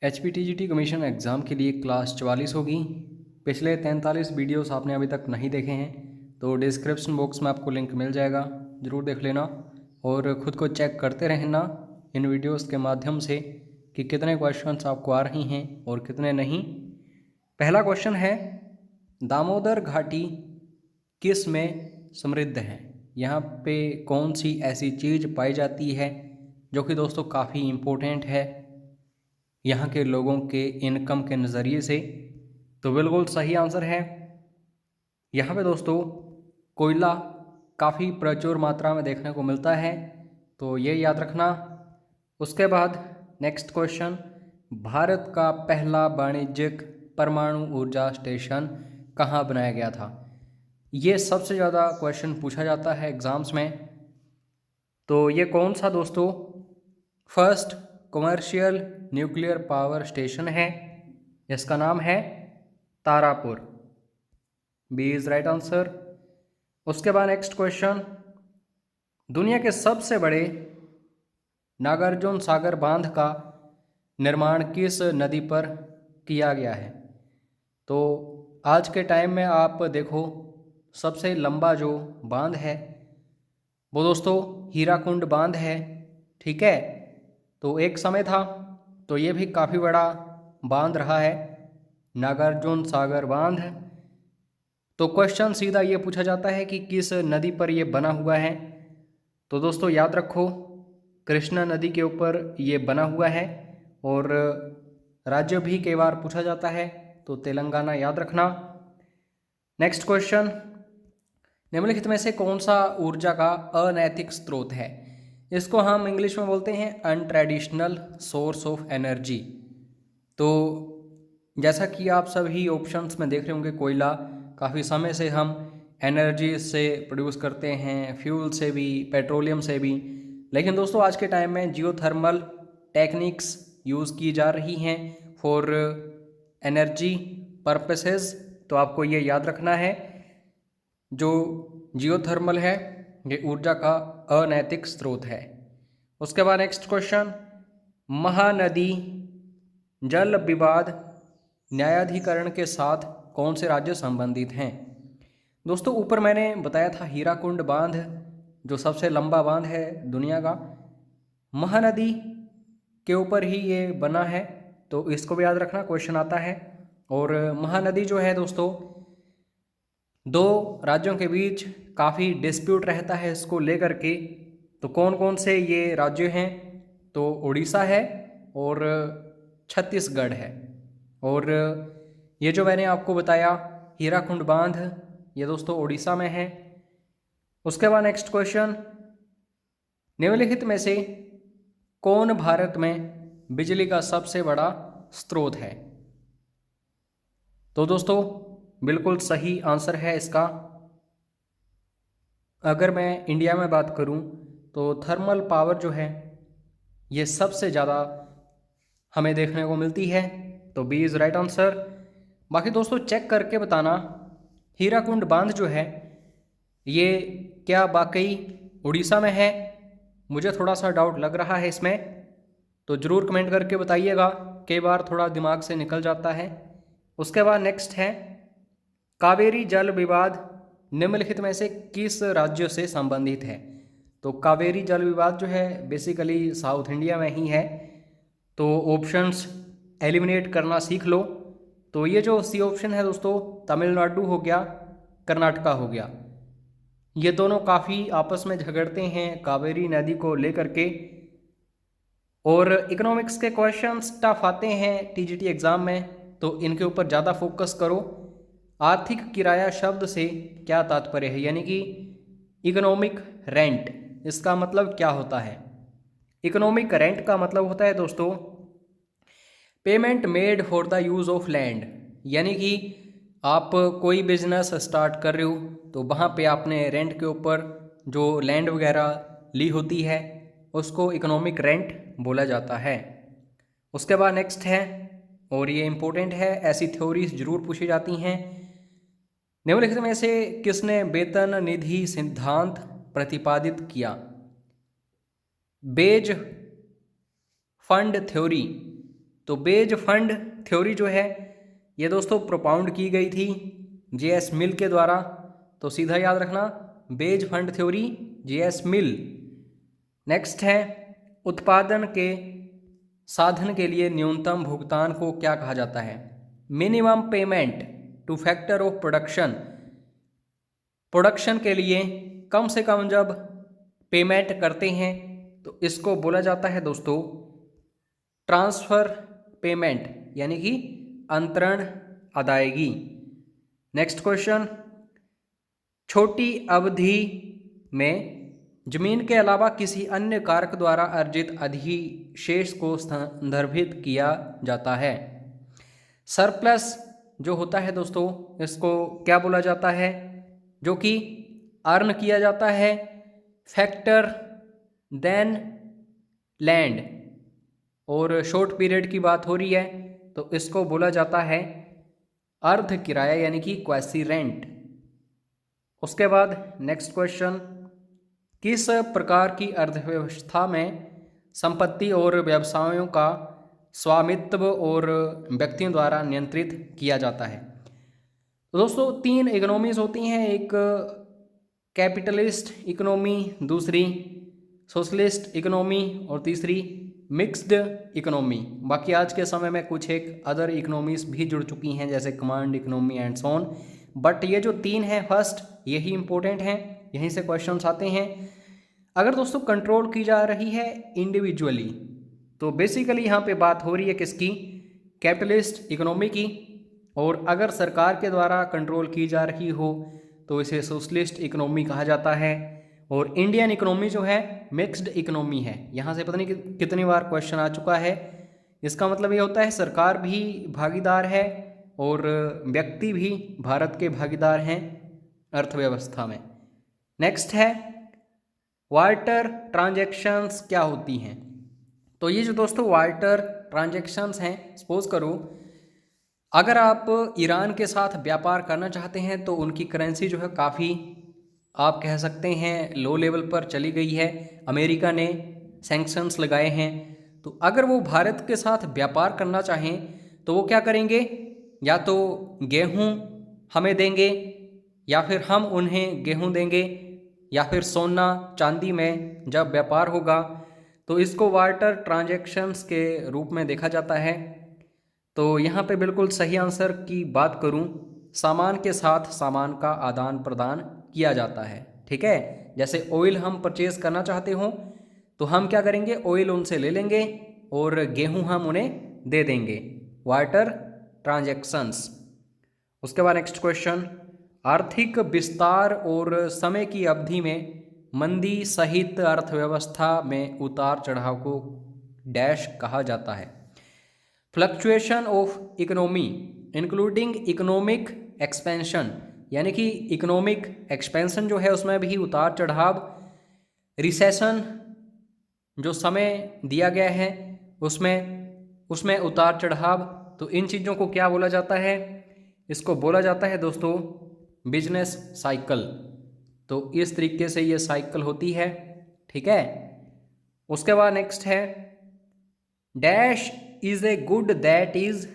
HPTGT commission exam के लिए class 44 होगी। पिछले 43 वीडियोस आपने अभी तक नहीं देखे हैं तो डिस्क्रिप्शन बॉक्स में आपको लिंक मिल जाएगा, ज़रूर देख लेना और ख़ुद को चेक करते रहना इन वीडियोस के माध्यम से कि कितने क्वेश्चंस आपको आ रही हैं और कितने नहीं। पहला क्वेश्चन है, दामोदर घाटी किस में समृद्ध है? यहाँ पे कौन सी ऐसी चीज़ पाई जाती है जो कि दोस्तों काफ़ी इम्पोर्टेंट है यहाँ के लोगों के इनकम के नज़रिए से? तो बिल्कुल सही आंसर है। यहाँ पे दोस्तों कोयला काफ़ी प्रचुर मात्रा में देखने को मिलता है, तो ये याद रखना। उसके बाद नेक्स्ट क्वेश्चन, भारत का पहला वाणिज्यिक परमाणु ऊर्जा स्टेशन कहाँ बनाया गया था? ये सबसे ज़्यादा क्वेश्चन पूछा जाता है एग्ज़ाम्स में। तो ये कौन सा दोस्तों? First commercial nuclear power station है, इसका नाम है Tarapur. B is right answer. उसके बाद नेक्स्ट क्वेश्चन, दुनिया के सबसे बड़े नागार्जुन सागर बांध का निर्माण किस नदी पर किया गया है? तो आज के टाइम में आप देखो सबसे लंबा जो बांध है वो दोस्तों हीराकुंड बांध है, ठीक है। तो एक समय था तो ये भी काफ़ी बड़ा बांध रहा है, नागार्जुन सागर बांध। तो क्वेश्चन सीधा ये पूछा जाता है कि किस नदी पर ये बना हुआ है? तो दोस्तों याद रखो कृष्णा नदी के ऊपर ये बना हुआ है और राज्य भी कई बार पूछा जाता है, तो तेलंगाना याद रखना। नेक्स्ट क्वेश्चन, निम्नलिखित में से कौन सा ऊर्जा का अनैतिक स्रोत है? इसको हम इंग्लिश में बोलते हैं अनट्रेडिशनल सोर्स ऑफ एनर्जी। तो जैसा कि आप सभी ऑप्शंस में देख रहे होंगे, कोयला काफ़ी समय से हम एनर्जी से प्रोड्यूस करते हैं, फ्यूल से भी, पेट्रोलियम से भी। लेकिन दोस्तों आज के टाइम में जियोथर्मल टेक्निक्स यूज़ की जा रही हैं फॉर एनर्जी पर्पसेस। तो आपको ये याद रखना है, जो जियोथर्मल है ये ऊर्जा का अनैतिक स्रोत है। उसके बाद नेक्स्ट क्वेश्चन, महानदी जल विवाद न्यायाधिकरण के साथ कौन से राज्य संबंधित हैं? दोस्तों ऊपर मैंने बताया था हीराकुंड बांध जो सबसे लंबा बांध है दुनिया का, महानदी के ऊपर ही ये बना है, तो इसको भी याद रखना, क्वेश्चन आता है। और महानदी जो है दोस्तों दो राज्यों के बीच काफ़ी डिस्प्यूट रहता है इसको लेकर के। तो कौन कौन से ये राज्य हैं? तो उड़ीसा है और छत्तीसगढ़ है। और ये जो मैंने आपको बताया हीराकुंड बांध, ये दोस्तों उड़ीसा में है। उसके बाद नेक्स्ट क्वेश्चन, निम्नलिखित में से कौन भारत में बिजली का सबसे बड़ा स्रोत है? तो दोस्तों बिल्कुल सही आंसर है इसका। अगर मैं इंडिया में बात करूं तो थर्मल पावर जो है ये सबसे ज़्यादा हमें देखने को मिलती है, तो बी इज़ राइट आंसर। बाकी दोस्तों चेक करके बताना हीराकुंड बांध जो है ये क्या वाकई उड़ीसा में है? मुझे थोड़ा सा डाउट लग रहा है इसमें, तो ज़रूर कमेंट करके बताइएगा, कई बार थोड़ा दिमाग से निकल जाता है। उसके बाद नेक्स्ट है, कावेरी जल विवाद निम्नलिखित में से किस राज्य से संबंधित है? तो कावेरी जल विवाद जो है बेसिकली साउथ इंडिया में ही है, तो ऑप्शंस एलिमिनेट करना सीख लो। तो ये जो सी ऑप्शन है दोस्तों, तमिलनाडु हो गया, कर्नाटका हो गया, ये दोनों काफ़ी आपस में झगड़ते हैं कावेरी नदी को लेकर के। और इकोनॉमिक्स के क्वेश्चंस टफ आते हैं टीजीटी एग्ज़ाम में, तो इनके ऊपर ज़्यादा फोकस करो। आर्थिक किराया शब्द से क्या तात्पर्य है, यानी कि इकोनॉमिक रेंट, इसका मतलब क्या होता है? इकोनॉमिक रेंट का मतलब होता है दोस्तों payment made for the use of land, यानी कि आप कोई बिजनेस स्टार्ट कर रहे हो तो वहाँ पे आपने रेंट के ऊपर जो लैंड वगैरह ली होती है उसको इकोनॉमिक रेंट बोला जाता है। उसके बाद नेक्स्ट है, और ये इम्पोर्टेंट है, ऐसी थ्योरीज जरूर पूछी जाती हैं, निम्नलिखित में से किसने वेतन निधि सिद्धांत प्रतिपादित किया? बेज फंड थ्योरी तो बेज फंड थ्योरी जो है ये दोस्तों प्रोपाउंड की गई थी जे.एस. मिल के द्वारा। तो सीधा याद रखना, बेज फंड थ्योरी जे.एस. मिल। नेक्स्ट है, उत्पादन के साधन के लिए न्यूनतम भुगतान को क्या कहा जाता है? Minimum payment two factor of production. Production के लिए कम से कम जब पेमेंट करते हैं तो इसको बोला जाता है दोस्तों ट्रांसफर पेमेंट, यानी कि अंतरण अदायगी। नेक्स्ट क्वेश्चन, छोटी अवधि में जमीन के अलावा किसी अन्य कारक द्वारा अर्जित अधिशेष को संदर्भित किया जाता है? सरप्लस जो होता है दोस्तों इसको क्या बोला जाता है, जो कि अर्न किया जाता है? Factor then land. और शॉर्ट पीरियड की बात हो रही है तो इसको बोला जाता है अर्ध किराया, यानी कि क्वैसी रेंट। उसके बाद नेक्स्ट क्वेश्चन, किस प्रकार की अर्थव्यवस्था में संपत्ति और व्यवसायों का स्वामित्व और व्यक्तियों द्वारा नियंत्रित किया जाता है? तो दोस्तों तीन इकोनॉमीज होती हैं, एक कैपिटलिस्ट इकोनॉमी, दूसरी सोशलिस्ट इकोनॉमी और तीसरी मिक्स्ड इकोनॉमी। बाकी आज के समय में कुछ एक अदर इकोनॉमीज भी जुड़ चुकी हैं जैसे command economy and so on, but ये जो तीन हैं फर्स्ट यही इंपॉर्टेंट हैं, यहीं से क्वेश्चंस आते हैं। अगर दोस्तों कंट्रोल की जा रही है इंडिविजुअली तो बेसिकली यहाँ पे बात हो रही है किसकी? कैपिटलिस्ट इकोनॉमी की। और अगर सरकार के द्वारा कंट्रोल की जा रही हो तो इसे सोशलिस्ट इकोनॉमी कहा जाता है। और इंडियन इकोनॉमी जो है मिक्स्ड इकोनॉमी है। यहाँ से पता नहीं कितनी बार क्वेश्चन आ चुका है। इसका मतलब ये होता है सरकार भी भागीदार है और व्यक्ति भी भारत के भागीदार हैं अर्थव्यवस्था में। नेक्स्ट है, वार्टर ट्रांजैक्शंस क्या होती हैं? तो ये जो दोस्तों वार्टर ट्रांजैक्शंस हैं, सपोज करो अगर आप ईरान के साथ व्यापार करना चाहते हैं तो उनकी करेंसी जो है काफ़ी, आप कह सकते हैं, लो लेवल पर चली गई है। अमेरिका ने सैंक्शंस लगाए हैं। तो अगर वो भारत के साथ व्यापार करना चाहें तो वो क्या करेंगे? या तो गेहूं हमें देंगे या फिर हम उन्हें गेहूं देंगे, या फिर सोना चांदी में जब व्यापार होगा तो इसको वार्टर ट्रांजैक्शंस के रूप में देखा जाता है। तो यहाँ पे बिल्कुल सही आंसर की बात करूँ, सामान के साथ सामान का आदान प्रदान किया जाता है। ठीक है, जैसे ऑयल हम परचेज करना चाहते हो तो हम क्या करेंगे? ऑयल उनसे ले लेंगे और गेहूं हम उन्हें दे देंगे। वार्टर ट्रांजैक्शंस। उसके बाद नेक्स्ट क्वेश्चन, आर्थिक विस्तार और समय की अवधि में मंदी सहित अर्थव्यवस्था में उतार चढ़ाव को डैश कहा जाता है? Fluctuation of economy including economic expansion, यानी कि इकोनॉमिक एक्सपेंशन जो है उसमें भी उतार चढ़ाव। रिसेशन जो समय दिया गया है उसमें उतार चढ़ाव। तो इन चीज़ों को क्या बोला जाता है? इसको बोला जाता है दोस्तों बिजनेस साइकिल। तो इस तरीके से ये साइकिल होती है। ठीक है, उसके बाद नेक्स्ट है, dash is a good that is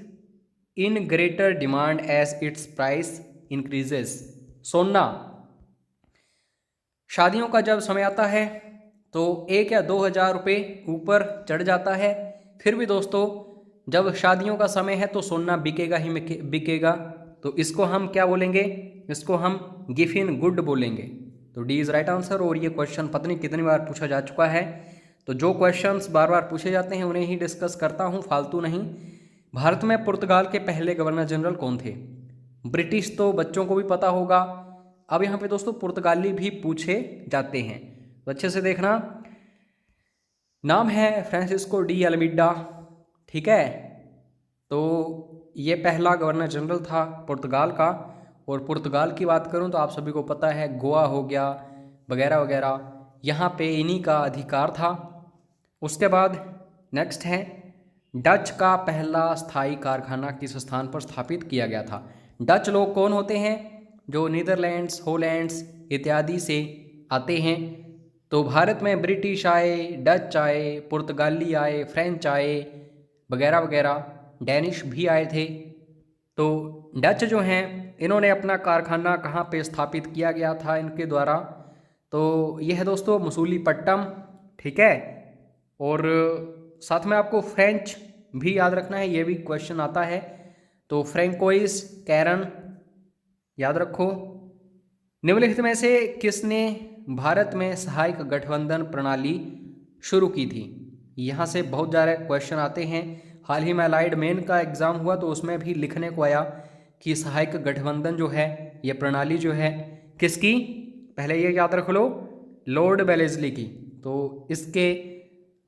in greater demand as its price increases. सोना, शादियों का जब समय आता है तो 1 या 2 हज़ार रुपये ऊपर चढ़ जाता है। फिर भी दोस्तों जब शादियों का समय है तो सोना बिकेगा ही बिकेगा। तो इसको हम क्या बोलेंगे? इसको हम गिफिन गुड बोलेंगे। तो डी इज़ राइट आंसर। और ये क्वेश्चन पता नहीं कितनी बार पूछा जा चुका है। तो जो क्वेश्चंस बार बार पूछे जाते हैं उन्हें ही डिस्कस करता हूँ, फालतू नहीं। भारत में पुर्तगाल के पहले गवर्नर जनरल कौन थे? ब्रिटिश तो बच्चों को भी पता होगा। अब यहाँ पे दोस्तों पुर्तगाली भी पूछे जाते हैं, तो अच्छे से देखना। नाम है फ्रांसिस्को डी अल्मीडा। ठीक है, तो ये पहला गवर्नर जनरल था पुर्तगाल का। और पुर्तगाल की बात करूं तो आप सभी को पता है गोवा हो गया वगैरह वगैरह, यहाँ पे इन्हीं का अधिकार था। उसके बाद नेक्स्ट है, डच का पहला स्थायी कारखाना किस स्थान पर स्थापित किया गया था? डच लोग कौन होते हैं? जो नीदरलैंड्स, हॉलैंड्स इत्यादि से आते हैं। तो भारत में ब्रिटिश आए, डच आए, पुर्तगाली आए, फ्रेंच आए, वगैरह वगैरह। डैनिश भी आए थे। तो डच जो हैं इन्होंने अपना कारखाना कहाँ पे स्थापित किया गया था इनके द्वारा, तो यह है दोस्तों मसूलीपट्टनम, ठीक है। और साथ में आपको फ्रेंच भी याद रखना है, ये भी क्वेश्चन आता है। तो फ्रैंकोइस कैरन याद रखो। निम्नलिखित में से किसने भारत में सहायक गठबंधन प्रणाली शुरू की थी? यहाँ से बहुत ज़्यादा क्वेश्चन आते हैं। हाल ही में अलाइड मेन का एग्ज़ाम हुआ तो उसमें भी लिखने को आया कि सहायक गठबंधन जो है ये प्रणाली जो है किसकी, पहले ये याद रख लो, लॉर्ड वेलेस्ली की। तो इसके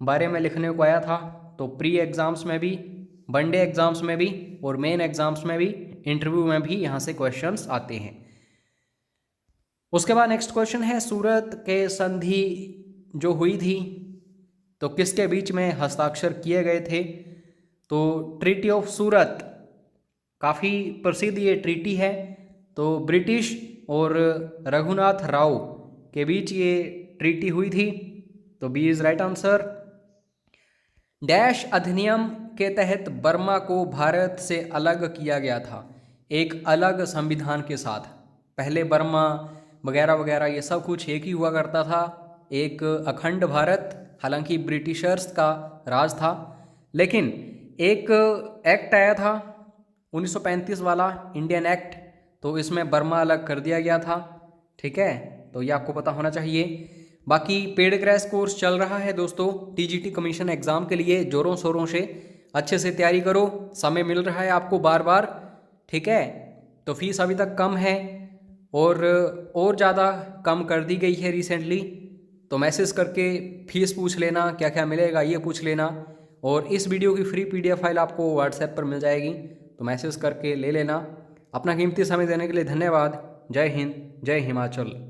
बारे में लिखने को आया था। तो प्री एग्ज़ाम्स में भी, वनडे एग्ज़ाम्स में भी और मेन एग्ज़ाम्स में भी, इंटरव्यू में भी यहाँ से क्वेश्चंस आते हैं। उसके बाद नेक्स्ट क्वेश्चन है, सूरत के संधि जो हुई थी तो किसके बीच में हस्ताक्षर किए गए थे? तो ट्रीटी ऑफ सूरत, काफ़ी प्रसिद्ध ये ट्रीटी है। तो ब्रिटिश और रघुनाथ राव के बीच ये ट्रीटी हुई थी। तो B is right answer. Dash अधिनियम के तहत बर्मा को भारत से अलग किया गया था, एक अलग संविधान के साथ। पहले बर्मा वगैरह वगैरह ये सब कुछ एक ही हुआ करता था, एक अखंड भारत। हालांकि ब्रिटिशर्स का राज था, लेकिन एक एक्ट आया था 1935 वाला इंडियन एक्ट, तो इसमें बर्मा अलग कर दिया गया था, ठीक है। तो ये आपको पता होना चाहिए। बाकी पेड क्रैश कोर्स चल रहा है दोस्तों टीजीटी कमीशन एग्ज़ाम के लिए, ज़ोरों शोरों से अच्छे से तैयारी करो, समय मिल रहा है आपको बार बार, ठीक है। तो फीस अभी तक कम है और ज़्यादा कम कर दी गई है रिसेंटली। तो मैसेज करके फीस पूछ लेना, क्या क्या मिलेगा ये पूछ लेना। और इस वीडियो की फ्री PDF फाइल आपको व्हाट्सएप पर मिल जाएगी, तो मैसेज करके ले लेना। अपना कीमती समय देने के लिए धन्यवाद। जय हिंद, जय हिमाचल।